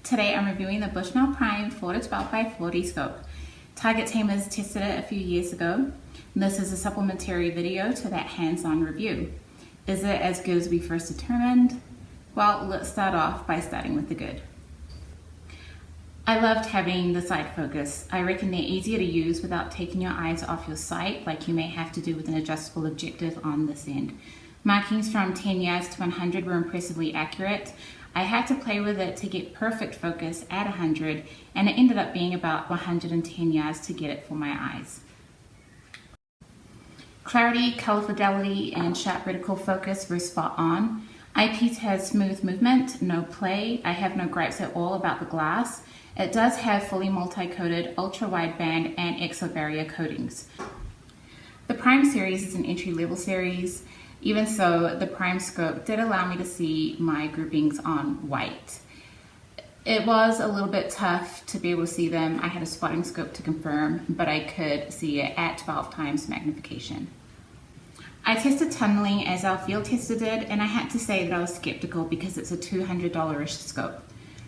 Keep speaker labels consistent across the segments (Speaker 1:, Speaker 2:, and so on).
Speaker 1: Today I'm reviewing the Bushnell Prime 4-12x40 scope. Target Tamers tested it a few years ago. This is a supplementary video to that hands-on review. Is it as good as we first determined? Well, let's start off by starting with the good. I loved having the side focus. I reckon they're easier to use without taking your eyes off your sight like you may have to do with an adjustable objective on this end. Markings from 10 yards to 100 were impressively accurate. I had to play with it to get perfect focus at 100, and it ended up being about 110 yards to get it for my eyes. Clarity, color fidelity, and sharp reticle focus were spot on. Eyepiece has smooth movement, no play. I have no gripes at all about the glass. It does have fully multi-coated, ultra-wideband, and exo-barrier coatings. The Prime series is an entry-level series. Even so, the Prime scope did allow me to see my groupings on white. It was a little bit tough to be able to see them. I had a spotting scope to confirm, but I could see it at 12 times magnification. I tested tunneling as our field tester did, and I had to say that I was skeptical because it's a $200-ish scope.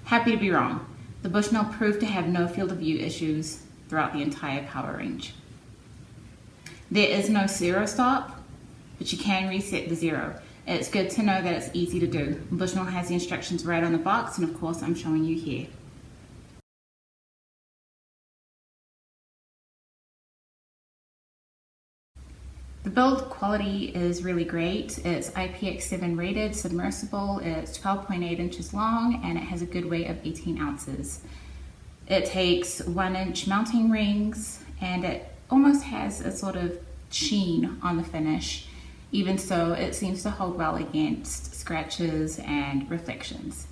Speaker 1: Happy to be wrong. The Bushnell proved to have no field of view issues throughout the entire power range. There is no zero stop, but you can reset the zero. It's good to know that it's easy to do. Bushnell has the instructions right on the box, and of course I'm showing you here. The build quality is really great. It's IPX7 rated, submersible, it's 12.8 inches long, and it has a good weight of 18 ounces. It takes 1-inch mounting rings, and it almost has a sort of sheen on the finish. Even so, it seems to hold well against scratches and reflections.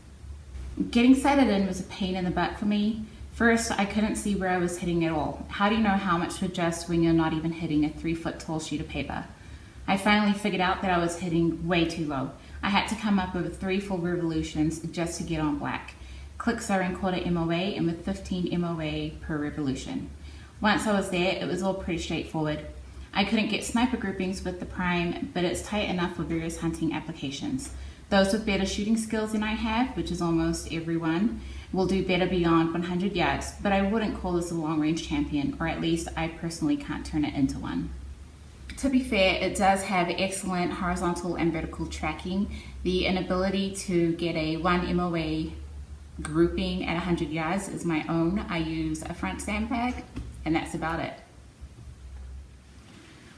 Speaker 1: Getting sighted in was a pain in the butt for me. First, I couldn't see where I was hitting at all. How do you know how much to adjust when you're not even hitting a 3-foot tall sheet of paper? I finally figured out that I was hitting way too low. I had to come up with 3 full revolutions just to get on black. Clicks are in quarter MOA and with 15 MOA per revolution. Once I was there, it was all pretty straightforward. I couldn't get sniper groupings with the Prime, but it's tight enough for various hunting applications. Those with better shooting skills than I have, which is almost everyone, will do better beyond 100 yards, but I wouldn't call this a long-range champion, or at least I personally can't turn it into one. To be fair, it does have excellent horizontal and vertical tracking. The inability to get a 1 MOA grouping at 100 yards is my own. I use a front sandbag, and that's about it.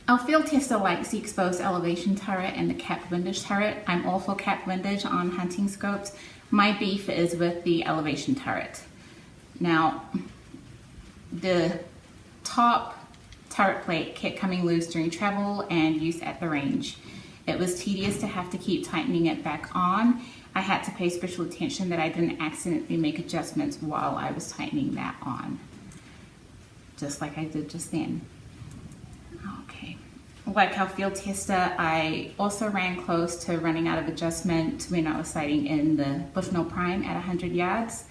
Speaker 1: Our field tester likes the exposed elevation turret and the capped windage turret. I'm all for capped windage on hunting scopes. My beef is with the elevation turret. Now, the top turret plate kept coming loose during travel and use at the range. It was tedious to have to keep tightening it back on. I had to pay special attention that I didn't accidentally make adjustments while I was tightening that on, just like I did just then. Okay. Like our field tester, I also ran close to running out of adjustment when I was sighting in the Bushnell Prime at 100 yards.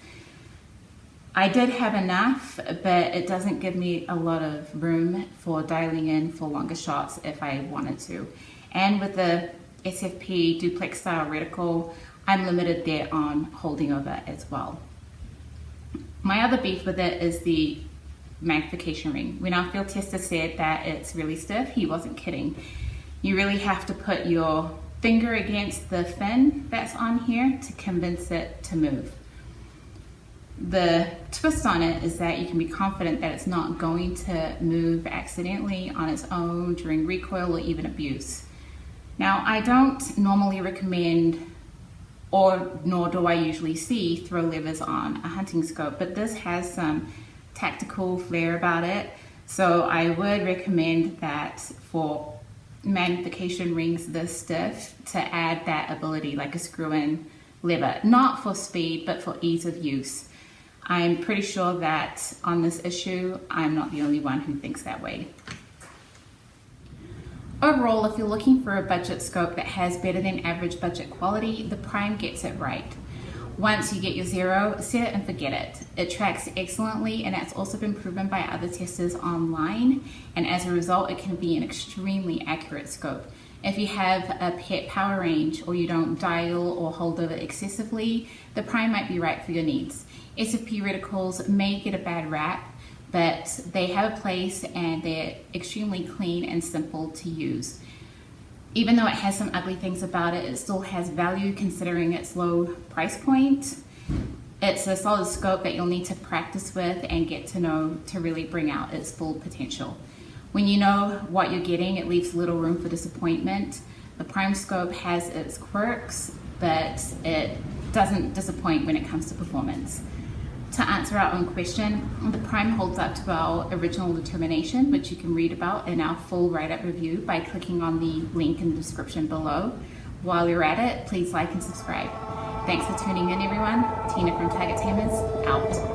Speaker 1: I did have enough, but it doesn't give me a lot of room for dialing in for longer shots if I wanted to. And with the SFP duplex style reticle, I'm limited there on holding over as well. My other beef with it is the Magnification Ring. When our field tester said that it's really stiff, he wasn't kidding. You really have to put your finger against the fin that's on here to convince it to move. The twist on it is that you can be confident that it's not going to move accidentally on its own during recoil or even abuse. Now, I don't normally recommend, nor do I usually see, throw levers on a hunting scope, but this has some tactical flair about it, so I would recommend that for magnification rings this stiff to add that ability like a screw-in lever, not for speed but for ease of use. I'm pretty sure that on this issue I'm not the only one who thinks that way. Overall, if you're looking for a budget scope that has better than average budget quality, the Prime gets it right. Once you get your zero, set it and forget it. It tracks excellently, and that's also been proven by other testers online, and as a result, it can be an extremely accurate scope. If you have a pet power range or you don't dial or hold over excessively, the Prime might be right for your needs. SP reticles may get a bad rap, but they have a place and they're extremely clean and simple to use. Even though it has some ugly things about it, it still has value considering its low price point. It's a solid scope that you'll need to practice with and get to know to really bring out its full potential. When you know what you're getting, it leaves little room for disappointment. The Prime scope has its quirks, but it doesn't disappoint when it comes to performance. To answer our own question, the Prime holds up to our original determination, which you can read about in our full write-up review by clicking on the link in the description below. While you're at it, please like and subscribe. Thanks for tuning in, everyone. Tina from Target Tamers, out.